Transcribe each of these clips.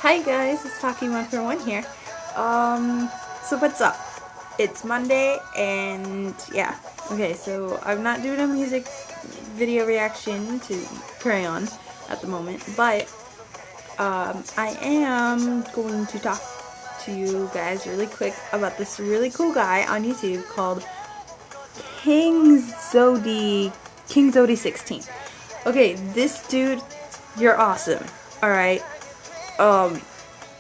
Hi guys, it's Taki141 here. So what's up? It's Monday and yeah. Okay, so I'm not doing a music video reaction to carry on at the moment, but I am going to talk to you guys really quick about this really cool guy on YouTube called King Zodi 16. Okay, this dude, you're awesome. Alright.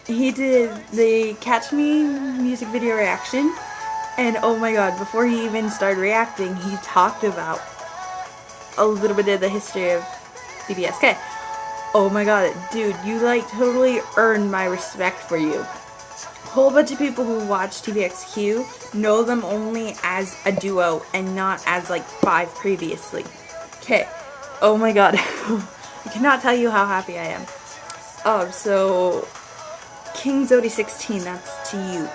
He did the Catch Me music video reaction, and oh my god, before he even started reacting, he talked about a little bit of the history of TVXQ. Oh my god, dude, you like totally earned my respect for you. A whole bunch of people who watch TVXQ know them only as a duo and not as like 5 previously. Okay, oh my god, I cannot tell you how happy I am. So King Zodi 16, that's to you.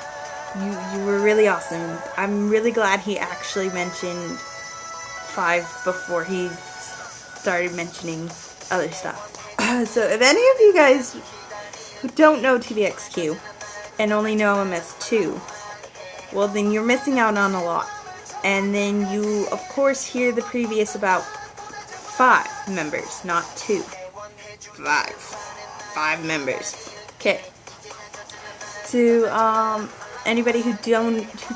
You were really awesome. I'm really glad he actually mentioned 5 before he started mentioning other stuff. So if any of you guys who don't know TVXQ and only know him as 2, well then you're missing out on a lot. And then you of course hear the previous about 5 members, not 2. 5 members. Okay. To anybody who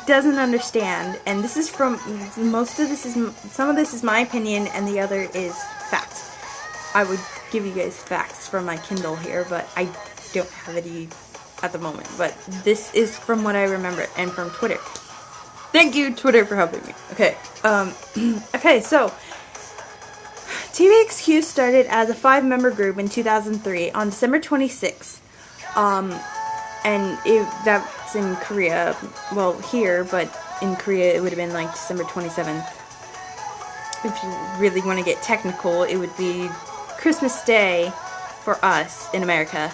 doesn't understand, and this is from some of this is my opinion and the other is fact. I would give you guys facts from my Kindle here, but I don't have any at the moment. But this is from what I remember and from Twitter. Thank you, Twitter, for helping me. Okay. Okay, so TVXQ started as a 5-member group in 2003 on December 26th. And that's in Korea, well here, but in Korea it would have been like December 27th. If you really want to get technical, it would be Christmas Day for us in America,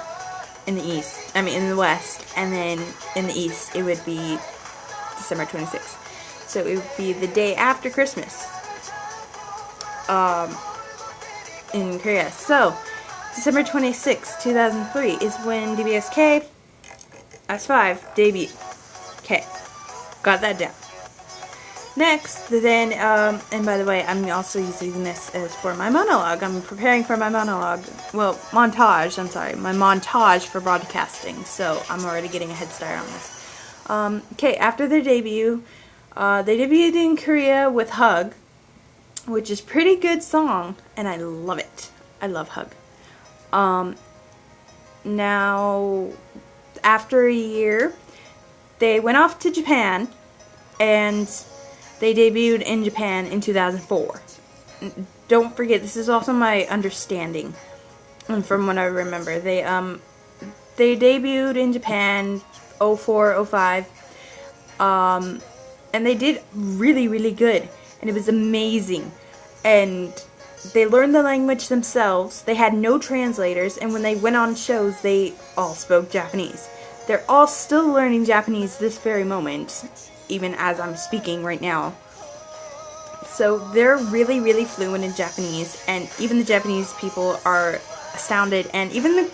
in the East, in the West, and then in the East it would be December 26th. So it would be the day after Christmas in Korea. So December 26, 2003 is when TVXQ S5 debuted. Okay, got that down. Next, then, and by the way, I'm also using this as for my monologue. I'm preparing for my monologue, well, montage, I'm sorry, my montage for broadcasting, so I'm already getting a head start on this. Okay, after their debut, they debuted in Korea with Hug, which is a pretty good song, and I love it. I love Hug. Now, after a year, they went off to Japan, and they debuted in Japan in 2004. Don't forget, this is also my understanding, and from what I remember. They debuted in Japan 04, 05, and they did really, really good, and it was amazing, and they learned the language themselves. They had no translators, and when they went on shows, they all spoke Japanese. They're all still learning Japanese this very moment, even as I'm speaking right now. So they're really, really fluent in Japanese, and even the Japanese people are astounded, and even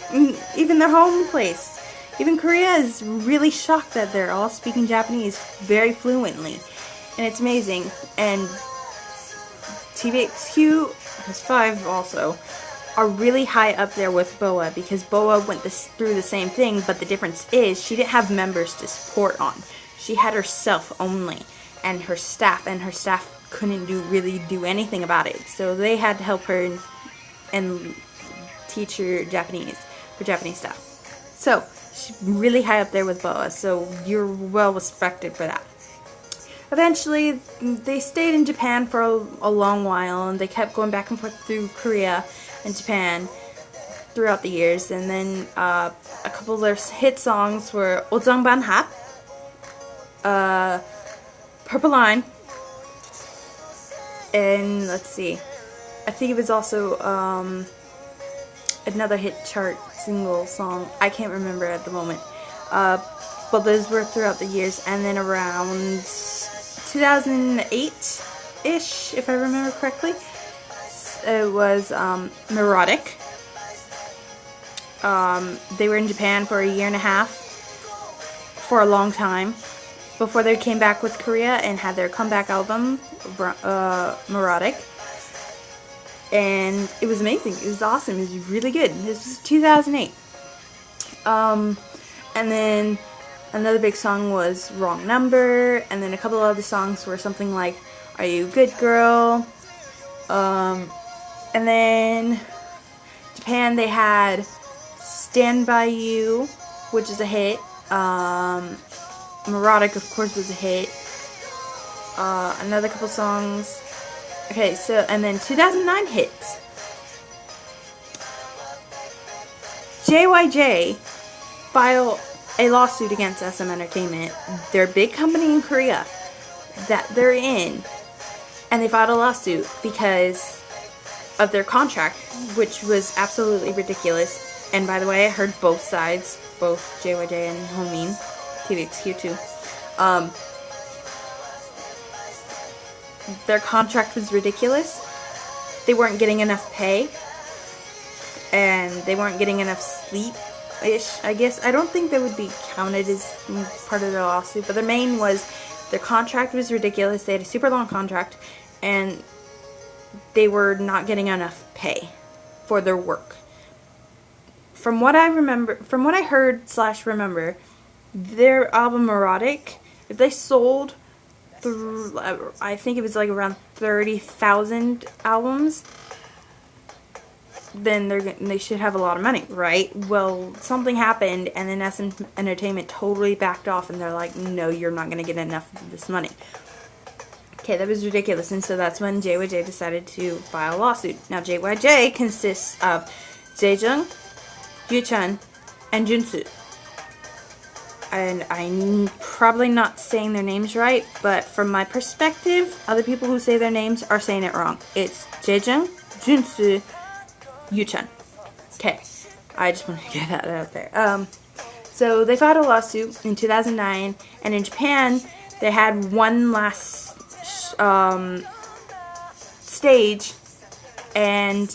their home place, even Korea, is really shocked that they're all speaking Japanese very fluently, and it's amazing. And TVXQ S5 also are really high up there with BoA, because BoA went through the same thing, but the difference is she didn't have members to support on. She had herself only, and her staff couldn't really do anything about it. So they had to help her and teach her Japanese for Japanese stuff. So she's really high up there with BoA, so you're well respected for that. Eventually, they stayed in Japan for a long while, and they kept going back and forth through Korea and Japan throughout the years. And then a couple of their hit songs were Ojangban Hap, Purple Line, and let's see, I think it was also another hit chart single song. I can't remember at the moment. But those were throughout the years, and then around 2008-ish, if I remember correctly, it was Neurotic, They were in Japan for a year and a half, for a long time, before they came back with Korea and had their comeback album, Melodic. And it was amazing. It was awesome. It was really good. This was 2008. And then another big song was Wrong Number, and then a couple of other songs were something like Are You a Good Girl? And then Japan, they had Stand By You, which is a hit. Melodic, of course, was a hit. Another couple songs. Okay, so, and then 2009 hits. JYJ filed a lawsuit against SM Entertainment, their big company in Korea that they're in, and they filed a lawsuit because of their contract, which was absolutely ridiculous. And by the way, I heard both sides, both JYJ and HoMin, TVXQ too. Their contract was ridiculous. They weren't getting enough pay, and they weren't getting enough sleep-ish, I guess. I don't think that would be counted as part of the lawsuit, but their main was their contract was ridiculous. They had a super long contract, and they were not getting enough pay for their work. From what I remember, from what I heard / remember, their album Melodic, if they sold I think it was like around 30,000 albums, then they should have a lot of money, right? Well, something happened, and then SM Entertainment totally backed off, and they're like, no, you're not going to get enough of this money. Okay, that was ridiculous, and so that's when JYJ decided to file a lawsuit. Now, JYJ consists of Jaejung, Yuchun, and Junsu. And I'm probably not saying their names right, but from my perspective, other people who say their names are saying it wrong. It's Jaejung, Junsu, Yuchun. Okay, I just want to get that out there. So they filed a lawsuit in 2009, and in Japan, they had one last stage, and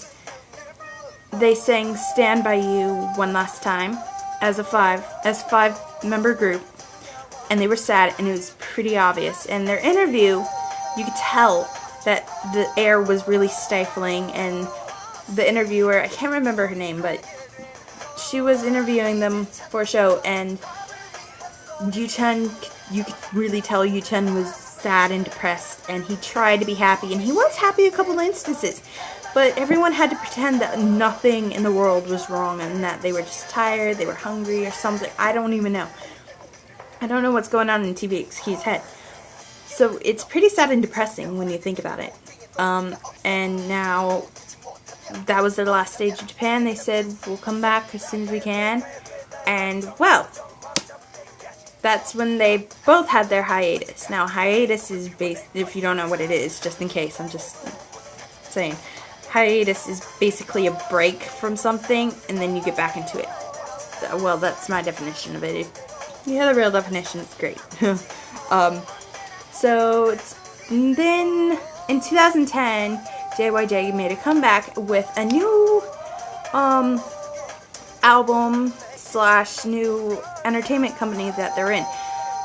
they sang Stand By You one last time as a five-member group, and they were sad, and it was pretty obvious. In their interview, you could tell that the air was really stifling, and the interviewer, I can't remember her name, but she was interviewing them for a show, and Yuchun, you could really tell Yuchun was sad and depressed, and he tried to be happy, and he was happy a couple of instances, but everyone had to pretend that nothing in the world was wrong, and that they were just tired, they were hungry, or something. I don't even know. I don't know what's going on in TVXQ's head. So it's pretty sad and depressing when you think about it. And now, that was their last stage in Japan. They said, we'll come back as soon as we can. And, well, that's when they both had their hiatus. Now, hiatus is based, if you don't know what it is, just in case, I'm just saying. Hiatus is basically a break from something, and then you get back into it. Well, that's my definition of it. If you have the real definition, it's great. Then, in 2010, JYJ made a comeback with a new album / new entertainment company that they're in.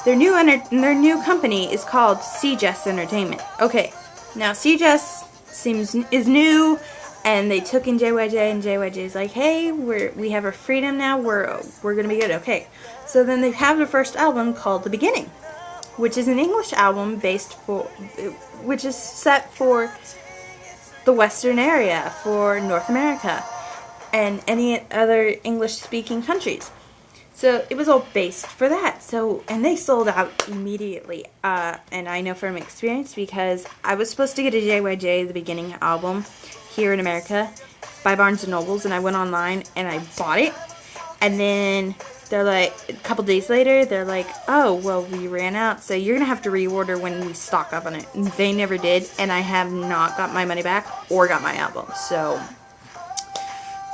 Their new company is called CJS Entertainment. Okay, now CJS is new, and they took in JYJ, and JYJ is like, hey, we have our freedom now. We're gonna be good. Okay, so then they have their first album called The Beginning, which is an English album which is set for the Western area, for North America, and any other English-speaking countries. So it was all based for that. So, and they sold out immediately. And I know from experience, because I was supposed to get a JYJ The Beginning album here in America by Barnes & Nobles, and I went online and I bought it. And then they're like, a couple days later, they're like, oh, well, we ran out, so you're going to have to reorder when we stock up on it. And they never did, and I have not got my money back or got my album. So,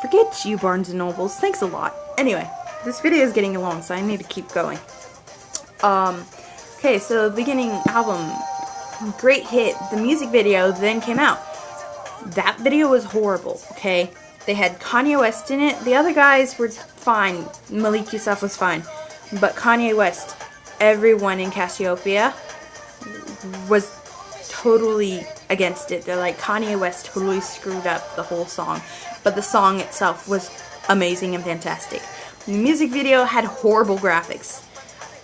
forget you, Barnes & Nobles. Thanks a lot. Anyway, this video is getting long, so I need to keep going. Okay, so The Beginning album, great hit. The music video then came out. That video was horrible, okay? They had Kanye West in it. The other guys were fine. Malik Yusuf was fine. But Kanye West, everyone in Cassiopeia was totally against it. They're like, Kanye West totally screwed up the whole song. But the song itself was amazing and fantastic. The music video had horrible graphics.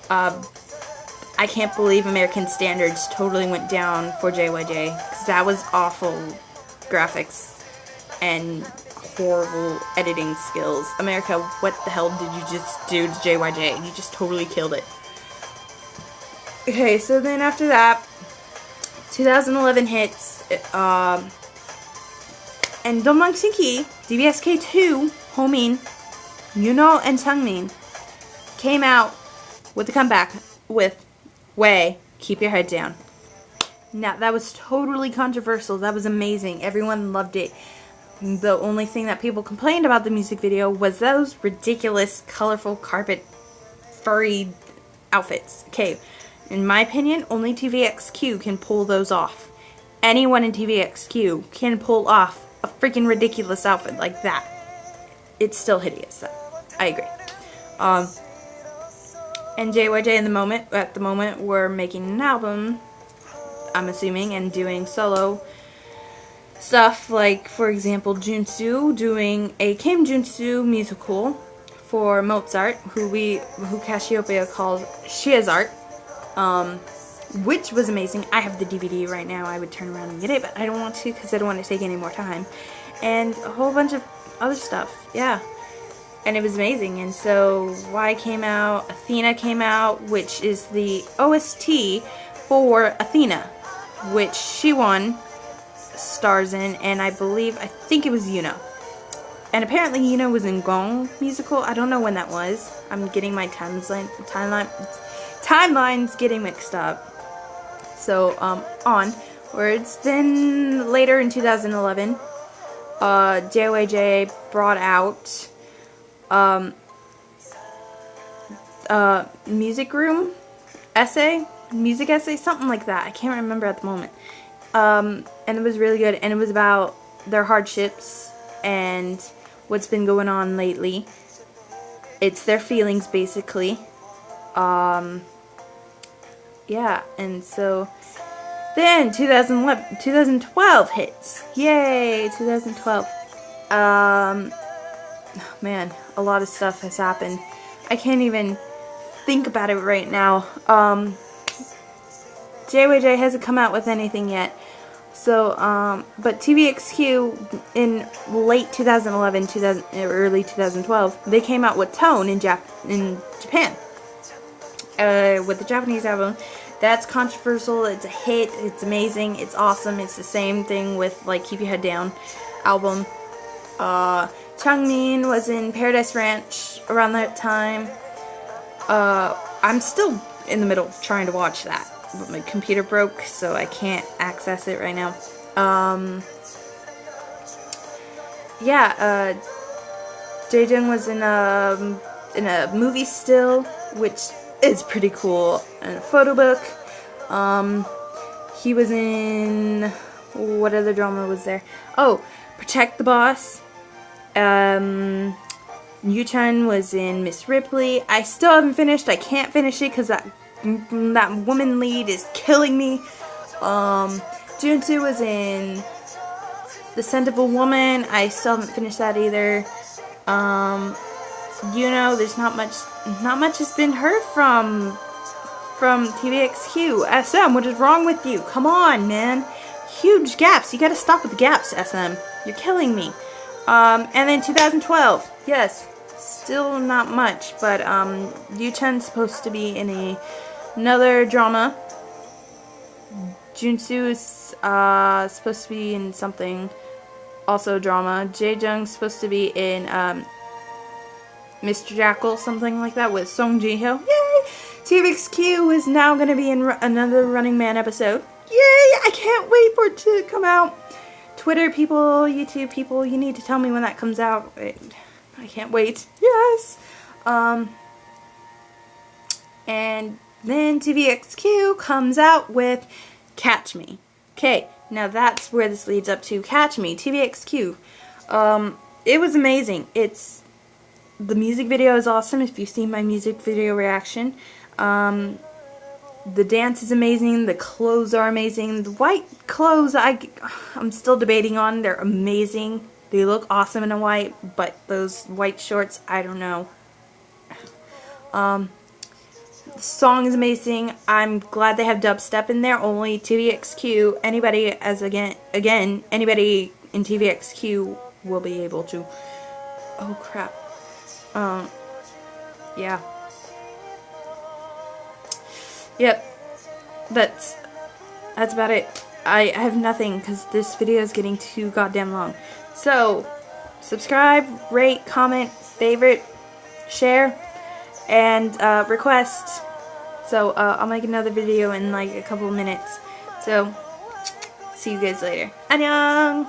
I can't believe American standards totally went down for JYJ, because that was awful graphics and horrible editing skills. America, what the hell did you just do to JYJ? You just totally killed it. Okay, so then after that, 2011 hits, and Domlang Sinki, TVXQ 2, HoMin, Yunho, and Changmin came out with a comeback with Way, Keep Your Head Down. Now, that was totally controversial. That was amazing. Everyone loved it. The only thing that people complained about the music video was those ridiculous, colorful, carpet, furry outfits. Okay, in my opinion, only TVXQ can pull those off. Anyone in TVXQ can pull off a freaking ridiculous outfit like that. It's still hideous, though. I agree. And JYJ at the moment were making an album, I'm assuming, and doing solo stuff, like, for example, Junsu doing a Kim Junsu musical for Mozart, who Cassiopeia calls Shiazart, which was amazing. I have the DVD right now. I would turn around and get it, but I don't want to because I don't want to take any more time. And a whole bunch of other stuff, yeah. And it was amazing. And so Y came out, Athena came out, which is the OST for Athena, which Siwon stars in, and I think it was Yunho. And apparently Yunho was in Gong musical. I don't know when that was. I'm getting my timelines getting mixed up. So onwards. Then later in 2011, JYJ brought out music essay, something like that. I can't remember at the moment. And it was really good, and it was about their hardships and what's been going on lately. It's their feelings, basically. Yeah, and so then 2012 hits. Yay, 2012. Man, a lot of stuff has happened. I can't even think about it right now. JYJ hasn't come out with anything yet. So, but TVXQ in late 2011, early 2012, they came out with Tone in Japan. With the Japanese album. That's controversial. It's a hit. It's amazing. It's awesome. It's the same thing with, like, Keep Your Head Down album. Changmin was in Paradise Ranch around that time. I'm still in the middle of trying to watch that, but my computer broke, so I can't access it right now. Yeah, Jaejung was in a movie still, which is pretty cool, and a photo book. He was in, what other drama was there? Oh, Protect the Boss. Yu-chan was in Miss Ripley. I still haven't finished. I can't finish it because that woman lead is killing me. Junsu was in The Scent of a Woman. I still haven't finished that either. You know, there's not much has been heard from TVXQ. SM, what is wrong with you? Come on, man. Huge gaps. You gotta stop with the gaps, SM. You're killing me. And then 2012. Yes, still not much, but Yu-chan's supposed to be in another drama. Junsu is supposed to be in something, also drama. Jaejung's supposed to be in Mr. Jackal, something like that, with Song Ji-hyo. Yay! TVXQ is now going to be in another Running Man episode. Yay! I can't wait for it to come out. Twitter people, YouTube people, you need to tell me when that comes out. I can't wait. Yes! And then TVXQ comes out with Catch Me. Okay, now that's where this leads up to. Catch Me, TVXQ. it was amazing. The music video is awesome if you've seen my music video reaction. The dance is amazing. The clothes are amazing. The white clothes I'm still debating on. They're amazing. They look awesome in a white, but those white shorts, I don't know. The song is amazing. I'm glad they have dubstep in there. Only TVXQ. Anybody anybody in TVXQ will be able to. Oh crap. Yeah. Yep. That's about it. I have nothing because this video is getting too goddamn long. So, subscribe, rate, comment, favorite, share, and request. So, I'll make another video in like a couple of minutes. So, see you guys later. Annyeong!